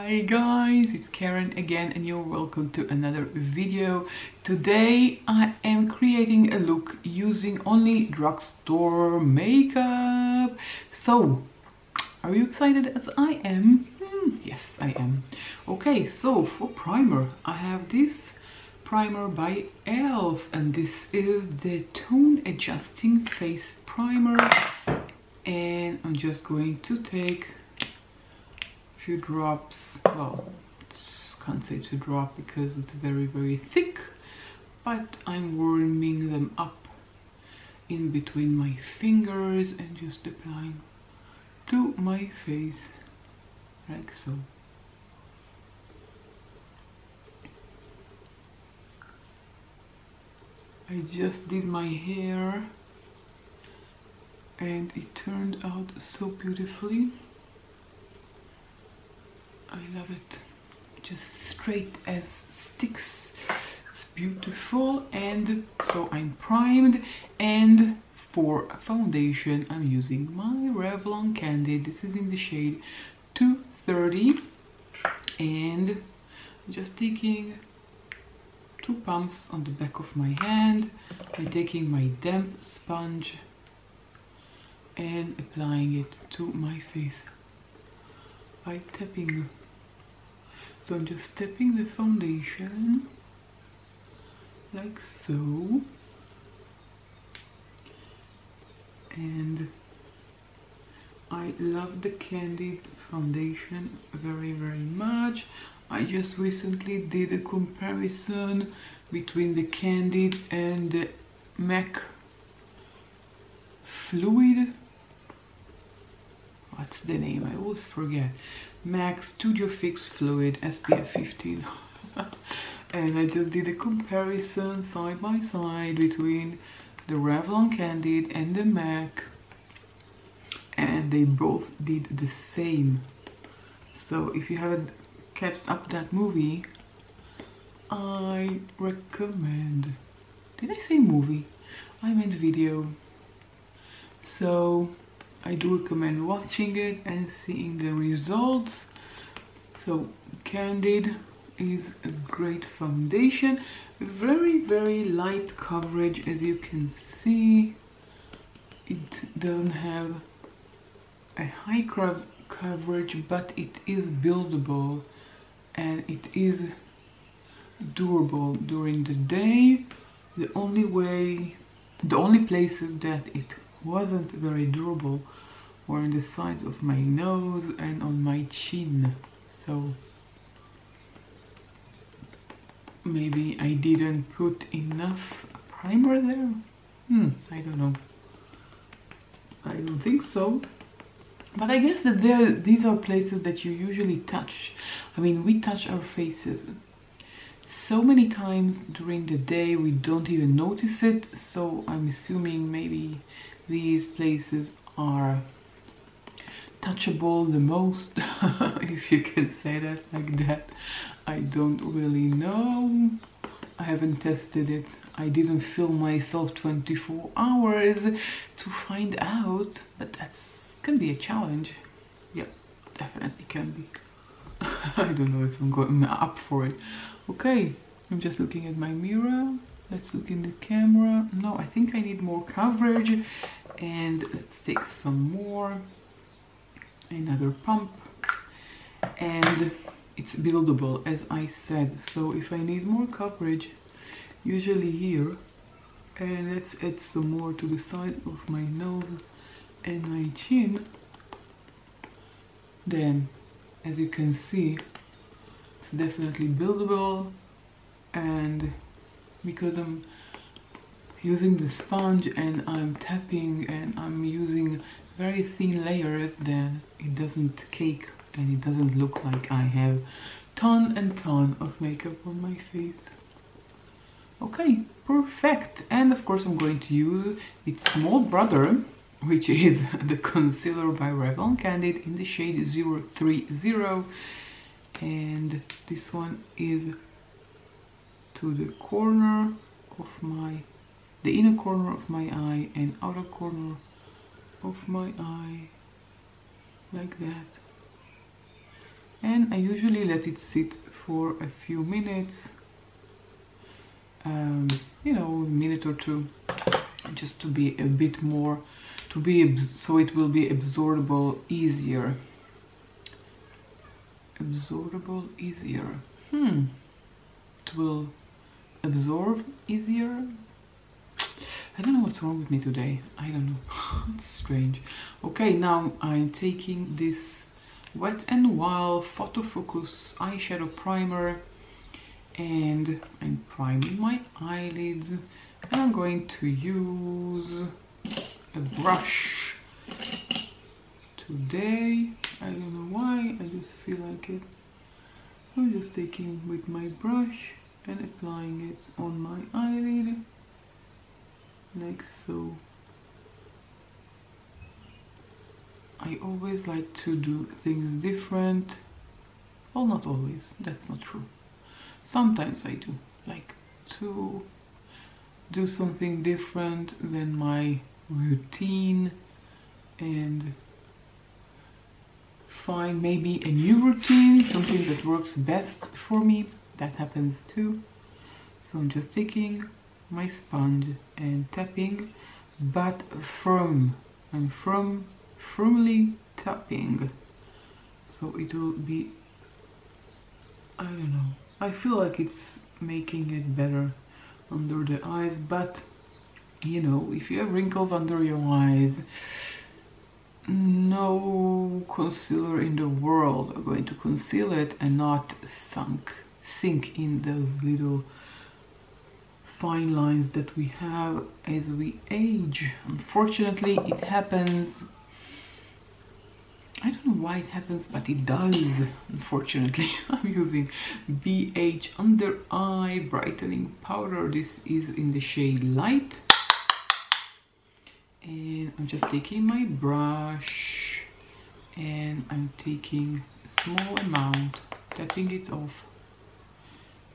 Hi guys, it's Karen again and you're welcome to another video. Today I am creating a look using only drugstore makeup. So, are you excited as I am? Yes, I am. Okay, so for primer, I have this primer by e.l.f. and this is the Tone Adjusting Face Primer. And I'm just going to take few drops. Well, can't say to drop because it's very thick, but I'm warming them up in between my fingers and just applying to my face like so. I just did my hair and it turned out so beautifully. I love it. Just straight as sticks. It's beautiful. And so I'm primed, and for foundation I'm using my Revlon Candid. This is in the shade 230, and I'm just taking 2 pumps on the back of my hand. I'm taking my damp sponge and applying it to my face by tapping. So I'm just tapping the foundation like so, and I love the Candid foundation very much. I just recently did a comparison between the Candid and the MAC Fluid. What's the name? I always forget. MAC Studio Fix Fluid SPF 15. And I just did a comparison side by side between the Revlon Candid and the MAC, and they both did the same. So if you haven't kept up that movie, I recommend. Did I say movie? I meant video. So I do recommend watching it and seeing the results. So Candid is a great foundation, very light coverage. As you can see, it doesn't have a high coverage, but it is buildable and it is durable during the day. The only places that it wasn't very durable were on the sides of my nose and on my chin. So maybe I didn't put enough primer there. I don't know. I don't think so. But I guess that these are places that you usually touch. I mean, we touch our faces so many times during the day we don't even notice it. So I'm assuming maybe these places are touchable the most, if you can say that like that. I don't really know. I haven't tested it. I didn't film myself 24 hours to find out, but that's can be a challenge. Yeah, definitely can be. I don't know if I'm going up for it. Okay, I'm just looking at my mirror. Let's look in the camera. No, I think I need more coverage. And let's take some more. Another pump. And it's buildable, as I said. So if I need more coverage, usually here, and let's add some more to the sides of my nose and my chin, then as you can see, it's definitely buildable. And because I'm using the sponge and I'm tapping and I'm using very thin layers, then it doesn't cake and it doesn't look like I have ton and ton of makeup on my face. Okay, perfect. And of course I'm going to use its small brother, which is the concealer by Revlon Candid in the shade 030, and this one is to the corner of the inner corner of my eye and outer corner of my eye, like that. and I usually let it sit for a few minutes, you know, a minute or two, just to be a bit more, so it will be absorbable easier. Absorbable easier. It will absorb easier. I don't know what's wrong with me today. I don't know. It's strange. Okay, now I'm taking this Wet n Wild Photo Focus eyeshadow primer, and I'm priming my eyelids, and I'm going to use a brush today. I don't know why, I just feel like it. So I'm just taking with my brush and applying it on my eyelid, like so. I always like to do things different. Well, not always, that's not true. Sometimes I do like to do something different than my routine and find maybe a new routine, something that works best for me. That happens too. So I'm just taking my sponge and tapping, but firm, and firmly tapping, so it will be, I don't know, I feel like it's making it better under the eyes. But you know, if you have wrinkles under your eyes, no concealer in the world are going to conceal it and not sink in those little fine lines that we have as we age. Unfortunately, it happens. I don't know why it happens, but it does, unfortunately. I'm using BH Under Eye Brightening Powder. This is in the shade Light. And I'm just taking my brush and I'm taking a small amount, tapping it off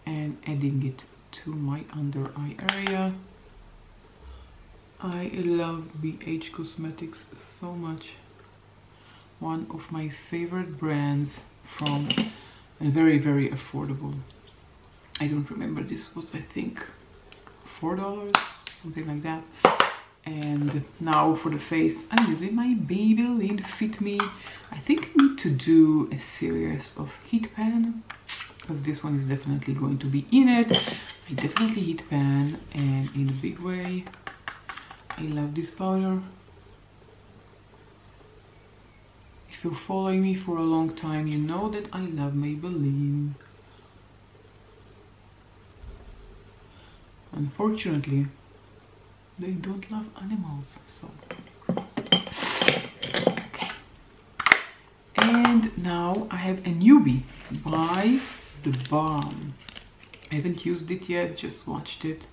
and adding it to my under eye area. I love BH Cosmetics so much. One of my favorite brands, from and very, very affordable. I don't remember, this was I think $4, something like that. And now for the face, I'm using my Maybelline Fit Me. I think I need to do a series of heat pan, because this one is definitely going to be in it. I definitely heat pan, and in a big way. I love this powder. If you're following me for a long time, you know that I love Maybelline. Unfortunately, they don't love animals, so okay. And now I have a newbie by The Balm. I haven't used it yet, just watched it.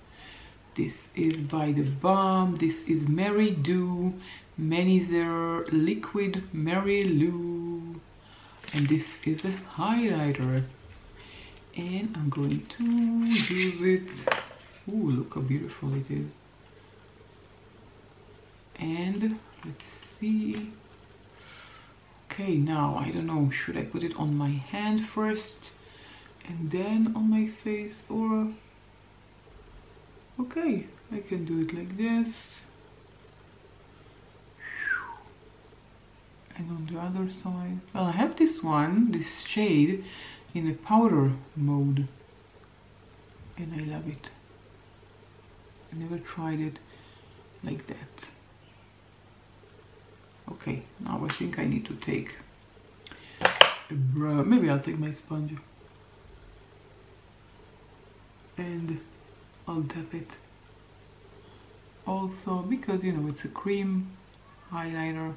This is by The Balm. This is Mary Dew Manizer Liquid Mary Lou, and this is a highlighter, and I'm going to use it. Ooh, look how beautiful it is. And let's see. Okay, now I don't know, should I put it on my hand first and then on my face, or okay, I can do it like this. And on the other side, well, I have this one, this shade, in a powder mode, and I love it. I never tried it like that. Okay, now I think I need to take a brush. Maybe I'll take my sponge and I'll tap it also, because you know it's a cream highlighter.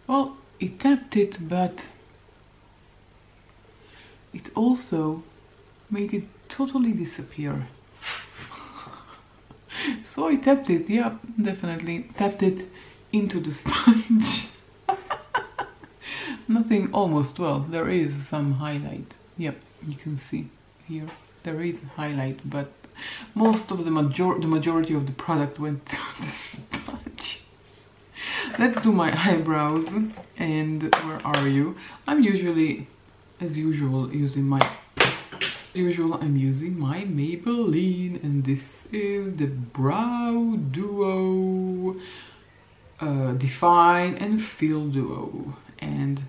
Well, it tapped it, but it also made it totally disappear. So I tapped it, yeah, definitely tapped it into the sponge. Nothing, almost, well, there is some highlight. Yep, you can see here there is highlight, but most of the majority of the product went to the sponge. Let's do my eyebrows. And where are you? I'm usually, as usual, using my Maybelline, and this is the Brow Duo Define and Fill Duo, and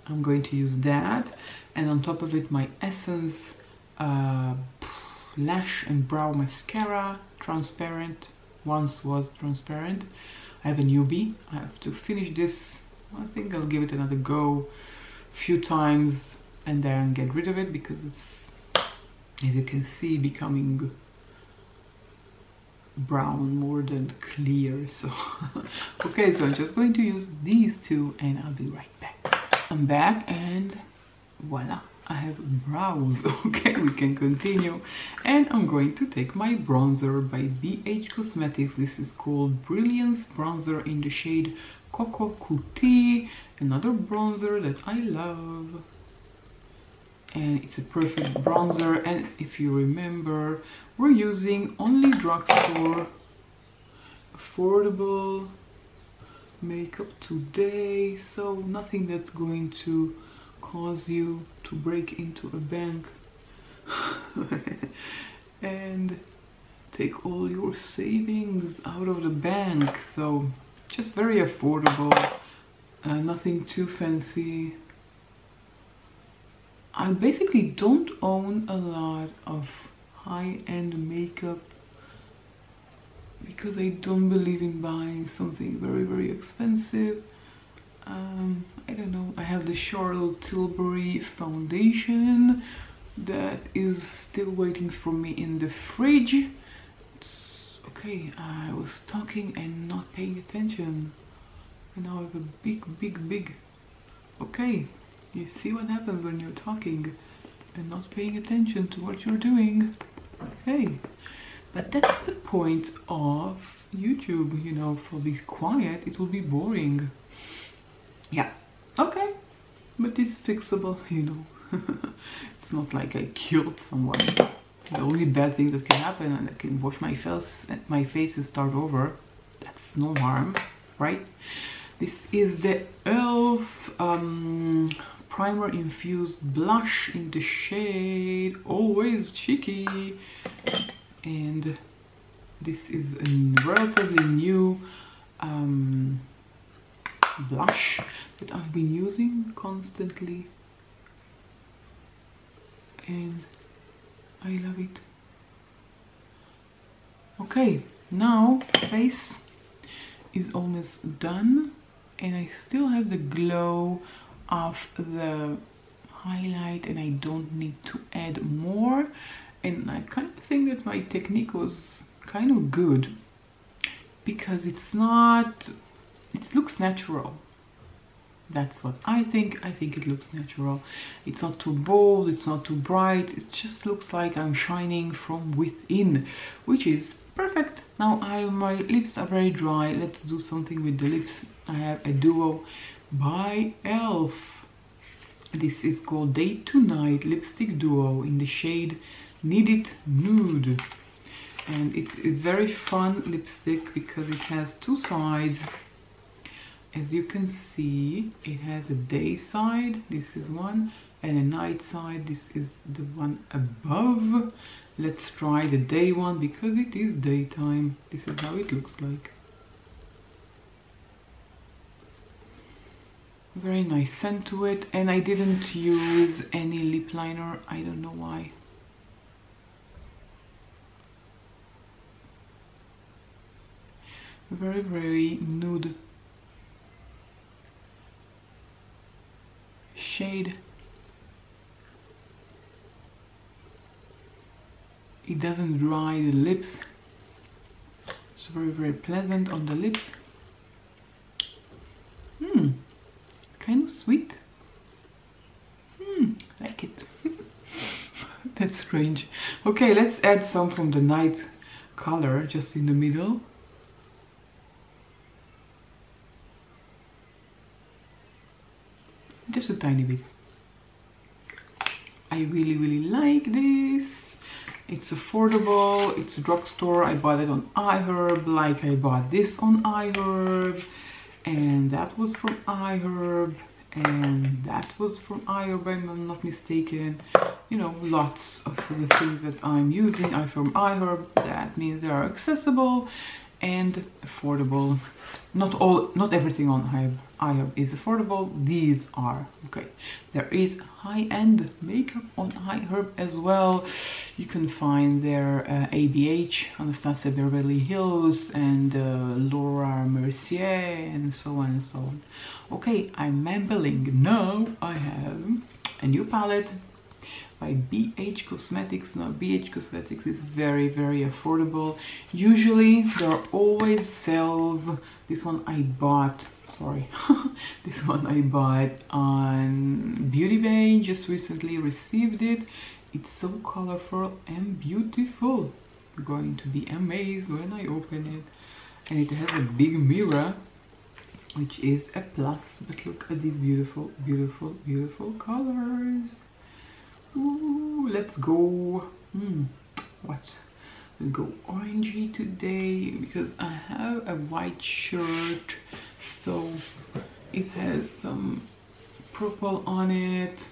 I'm going to use that, and on top of it my Essence lash and brow mascara, transparent. Once was transparent. I have a newbie. I have to finish this. I think I'll give it another go a few times and then get rid of it, because it's, as you can see, becoming brown more than clear. So okay, so I'm just going to use these two and I'll be right back. I'm back and voila, I have brows. Okay, we can continue, and I'm going to take my bronzer by BH Cosmetics. This is called Brilliance Bronzer in the shade Coco Cutie, another bronzer that I love, and it's a perfect bronzer. And if you remember, we're using only drugstore affordable makeup today, so nothing that's going to cause you to break into a bank and take all your savings out of the bank. So just very affordable, nothing too fancy. I basically don't own a lot of high-end makeup because I don't believe in buying something very expensive. I don't know, I have the Charlotte Tilbury foundation that is still waiting for me in the fridge. Okay, I was talking and not paying attention, and now I have a big. Okay, you see what happens when you're talking and not paying attention to what you're doing. Okay, but that's the point of YouTube, you know. For this quiet, it will be boring. Yeah, okay, but it's fixable, you know. It's not like I killed someone. The only bad thing that can happen, and I can wash my face and start over. That's no harm, right? This is the e.l.f. primer infused blush in the shade Always Cheeky, and this is a relatively new blush that I've been using constantly, and I love it. Okay, now face is almost done, and I still have the glow of the highlight, and I don't need to add more. And I kind of think that my technique was kind of good, because it's not, it looks natural. That's what I think. I think it looks natural. It's not too bold, it's not too bright. It just looks like I'm shining from within, which is perfect. Now my lips are very dry. Let's do something with the lips. I have a duo by e.l.f. This is called Day to Night Lipstick Duo in the shade Need It Nude. And it's a very fun lipstick because it has two sides. As you can see, it has a day side, this is one, and a night side, this is the one above. Let's try the day one because it is daytime. This is how it looks like. Very nice scent to it, and I didn't use any lip liner. I don't know why. Very nude shade. It doesn't dry the lips. It's very pleasant on the lips. Kind of sweet. Like it. That's strange. Okay, let's add some from the night color just in the middle. Just a tiny bit. I really like this. It's affordable, it's a drugstore. I bought it on iHerb, like I bought this on iHerb. and that was from iHerb, and that was from iHerb, if I'm not mistaken. You know, lots of the things that I'm using are from iHerb. That means they are accessible and affordable. Not everything on iHerb is affordable. These are okay. There is high-end makeup on iHerb as well. You can find their ABH, Anastasia Beverly Hills, and Laura Mercier, and so on and so on. Okay, I'm mumbling. Now I have a new palette by BH Cosmetics. Now BH Cosmetics is very affordable. Usually there are always sales. This one I bought, sorry, this one I bought on Beauty Bay, just recently received it. It's so colorful and beautiful. You're going to be amazed when I open it. And it has a big mirror, which is a plus, but look at these beautiful colors. Ooh, let's go. What? We'll go orangey today because I have a white shirt, so it has some purple on it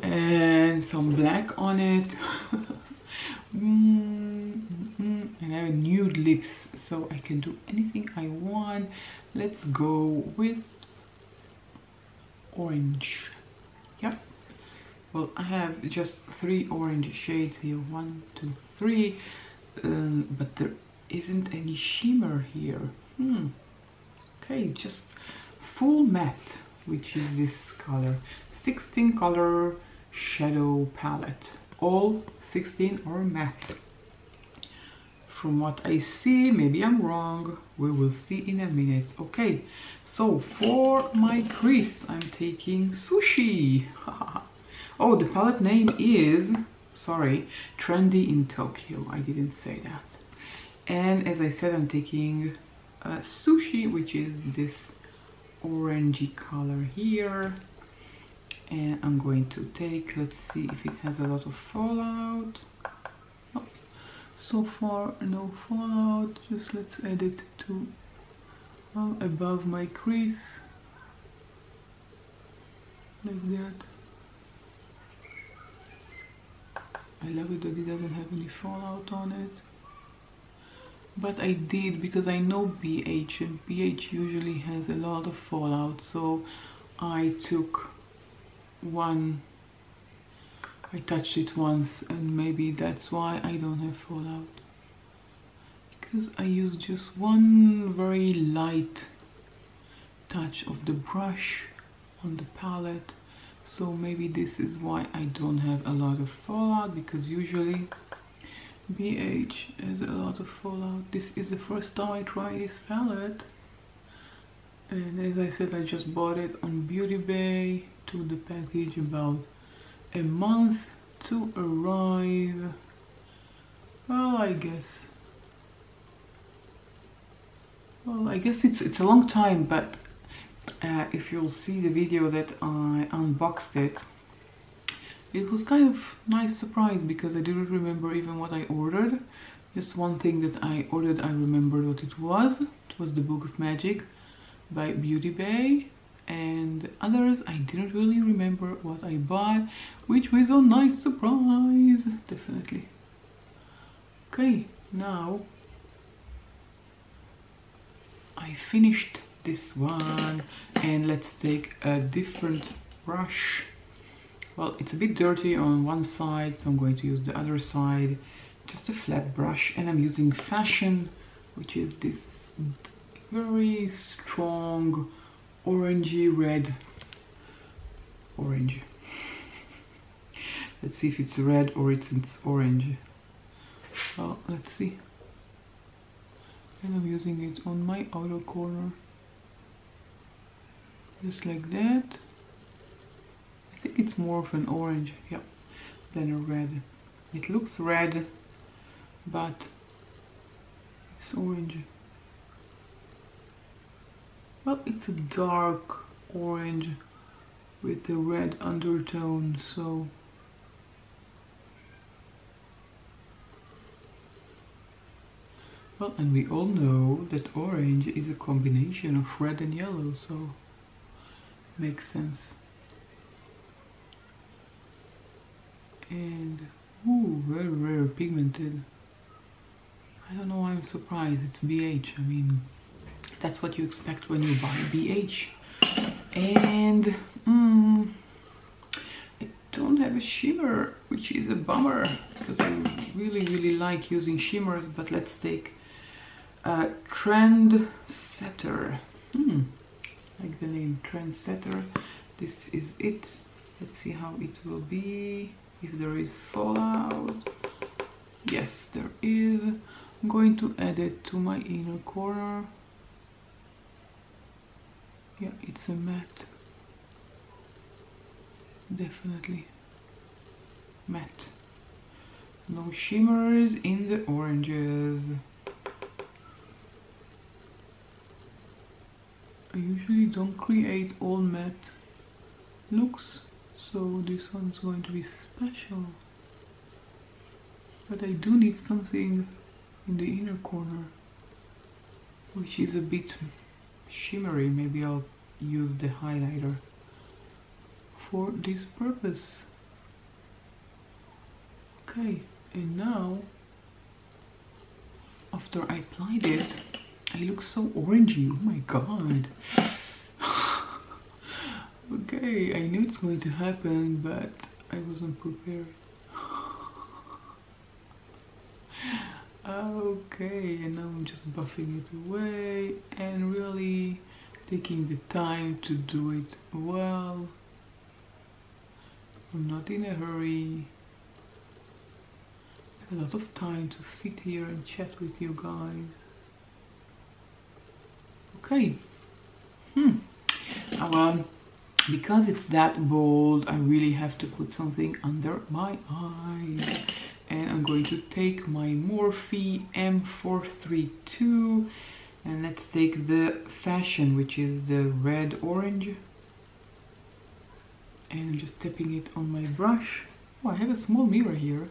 and some black on it. And I have nude lips, so I can do anything I want. Let's go with orange. Yep. Well, I have just 3 orange shades here, 1, 2, 3, but there isn't any shimmer here. Okay, just full matte, which is this color. 16 color shadow palette. All 16 are matte. From what I see, maybe I'm wrong, we will see in a minute. Okay, so for my crease, I'm taking Sushi. Oh, the palette name is, sorry, Trendy in Tokyo. I didn't say that. And as I said, I'm taking Sushi, which is this orangey color here. And I'm going to take, let's see if it has a lot of fallout. No, so far no fallout. Just let's add it to above my crease, like that. I love it that it doesn't have any fallout on it. But I did because I know BH, and BH usually has a lot of fallout, so I took one, I touched it once, and maybe that's why I don't have fallout. Because I used just one very light touch of the brush on the palette. So maybe this is why I don't have a lot of fallout, because usually BH has a lot of fallout. This is the first time I try this palette, and as I said, I just bought it on Beauty Bay. To the package about a month to arrive. Well, I guess it's a long time, but if you'll see the video that I unboxed it, it was kind of nice surprise because I didn't remember even what I ordered. Just one thing that I ordered, I remembered what it was. It was the Book of Magic by Beauty Bay, and others I didn't really remember what I bought, which was a nice surprise, definitely. Okay, now I finished this one, and let's take a different brush. Well, it's a bit dirty on one side, so I'm going to use the other side. Just a flat brush, and I'm using Fashion, which is this very strong orangey red orange. Let's see if it's red or it's orange. Well, let's see. And I'm using it on my outer corner, just like that. I think it's more of an orange, yeah, than a red. It looks red, but it's orange. Well, it's a dark orange with a red undertone, so Well, and we all know that orange is a combination of red and yellow, so makes sense. And ooh, very, very pigmented. I don't know why I'm surprised. It's BH. I mean, that's what you expect when you buy BH. And I don't have a shimmer, which is a bummer because I really, really like using shimmers. But let's take Trendsetter. Like the name Trendsetter. This is it. Let's see how it will be. If there is fallout. Yes, there is. I'm going to add it to my inner corner. Yeah, it's a matte. Definitely matte. No shimmers in the oranges. I usually don't create all matte looks, so this one's going to be special. But I do need something in the inner corner which is a bit shimmery. Maybe I'll use the highlighter for this purpose. Okay, and now after I applied it, I look so orangey. Oh my god. Okay, I knew it's going to happen, but I wasn't prepared. Okay, and now I'm just buffing it away and really taking the time to do it well. I'm not in a hurry. I have a lot of time to sit here and chat with you guys. Okay. Because it's that bold, I really have to put something under my eyes. And I'm going to take my Morphe M432 and let's take the Fashion, which is the red orange, and I'm just tapping it on my brush. Oh, I have a small mirror here.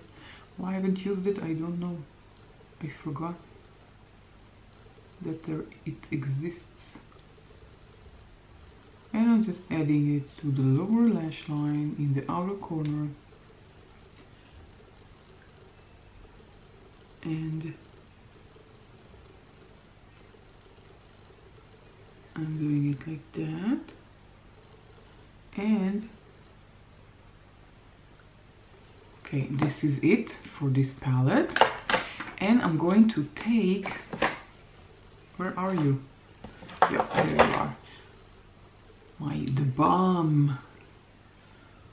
Why I haven't used it, I don't know. I forgot that it exists. And I'm just adding it to the lower lash line in the outer corner. And I'm doing it like that. And okay, this is it for this palette. And I'm going to take, where are you? Yeah, there you are. The Balm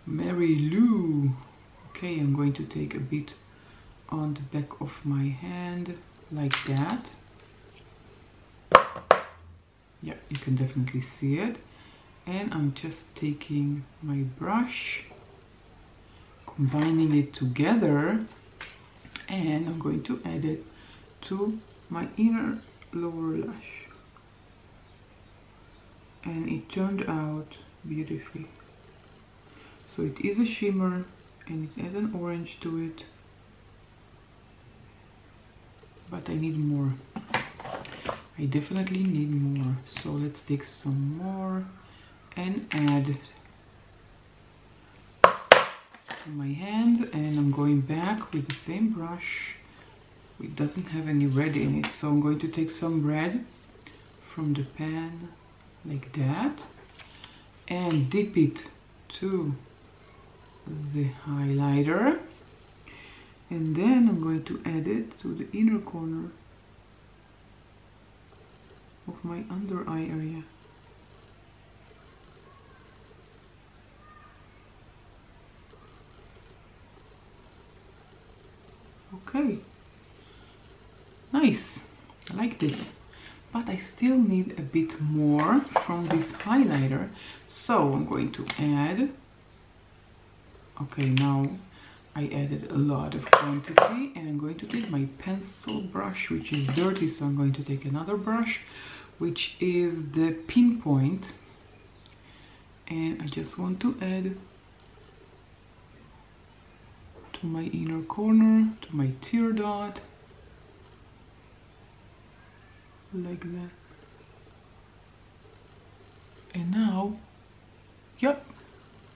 Mary Lou. Okay, I'm going to take a bit on the back of my hand like that. Yeah, you can definitely see it. And I'm just taking my brush, combining it together, and I'm going to add it to my inner lower lash. And it turned out beautifully. So it is a shimmer and it has an orange to it, but I need more. I definitely need more. So let's take some more and add to my hand, and I'm going back with the same brush. It doesn't have any red in it, so I'm going to take some red from the pan like that and dip it to the highlighter, and then I'm going to add it to the inner corner of my under eye area. Okay, nice, I liked it. But I still need a bit more from this highlighter, so I'm going to add. Okay, now I added a lot of quantity, and I'm going to take my pencil brush, which is dirty, so I'm going to take another brush, which is the Pinpoint, and I just want to add to my inner corner, to my tear dot. like that. And now, yep,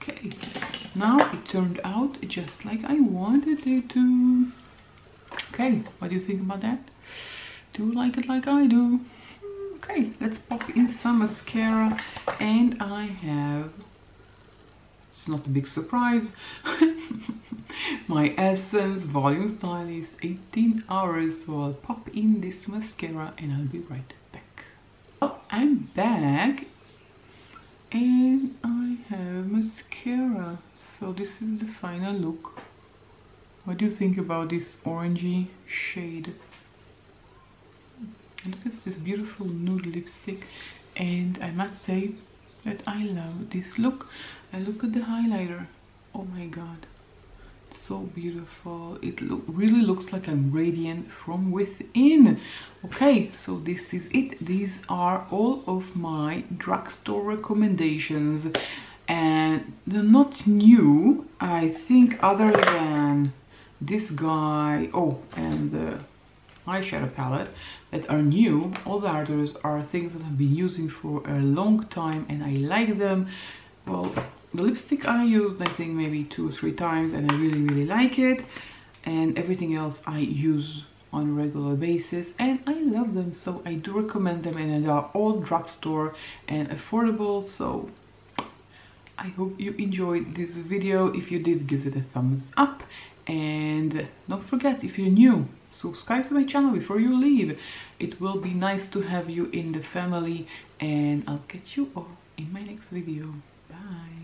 okay, now it turned out just like I wanted it to. Okay, what do you think about that? Do you like it like I do? Okay, let's pop in some mascara, and I have, it's not a big surprise, my Essence Volume Stylist 18 hours. So I'll pop in this mascara and I'll be right back. Well, I'm back and I have mascara. So this is the final look. What do you think about this orangey shade? And look at this beautiful nude lipstick, and I must say that I love this look. And look at the highlighter. Oh my god, it's so beautiful. It really looks like I'm radiant from within. Okay, so this is it. These are all of my drugstore recommendations, and they're not new, I think, other than this guy, oh, and the eyeshadow palette that are new. All the others are things that I've been using for a long time and I like them. Well, the lipstick I used I think maybe 2 or 3 times and I really like it, and everything else I use on a regular basis and I love them, so I do recommend them, and they are all drugstore and affordable. So I hope you enjoyed this video. If you did, give it a thumbs up, and don't forget, if you're new, subscribe to my channel before you leave. It will be nice to have you in the family, and I'll catch you all in my next video. Bye.